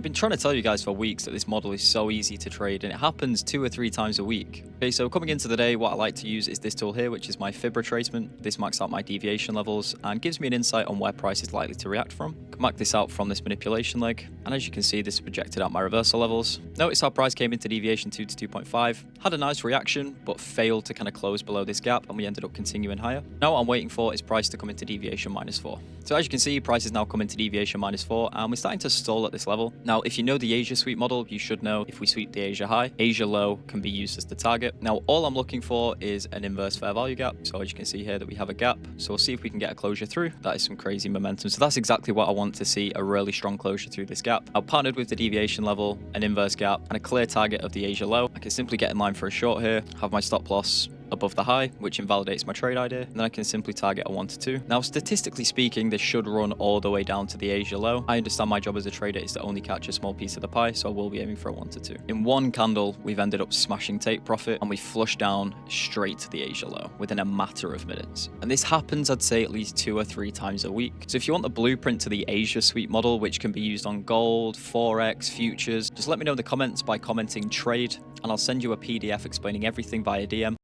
I've been trying to tell you guys for weeks that this model is so easy to trade, and it happens 2 or 3 times a week. Okay, so coming into the day, what I like to use is this tool here, which is my fib retracement. This marks out my deviation levels and gives me an insight on where price is likely to react from. I can mark this out from this manipulation leg, and as you can see, this is projected out my reversal levels. Notice how price came into deviation 2 to 2.5, had a nice reaction, but failed to kind of close below this gap, and we ended up continuing higher. Now what I'm waiting for is price to come into deviation -4. So as you can see, price is now coming to deviation -4, and we're starting to stall at this level. Now, if you know the Asia sweep model, you should know if we sweep the Asia high, Asia low can be used as the target. Now, all I'm looking for is an inverse fair value gap. So as you can see here that we have a gap. So we'll see if we can get a closure through. That is some crazy momentum. So that's exactly what I want to see, a really strong closure through this gap. Now, partnered with the deviation level, an inverse gap, and a clear target of the Asia low, I can simply get in line for a short here, have my stop loss above the high, which invalidates my trade idea, and then I can simply target a 1 to 2. Now, statistically speaking, this should run all the way down to the Asia low. I understand my job as a trader is to only catch a small piece of the pie, so I will be aiming for a 1 to 2. In one candle, we've ended up smashing take profit, and we flushed down straight to the Asia low within a matter of minutes. And this happens, I'd say, at least 2 or 3 times a week. So if you want the blueprint to the Asia sweep model, which can be used on gold, Forex, futures, just let me know in the comments by commenting trade, and I'll send you a PDF explaining everything via DM.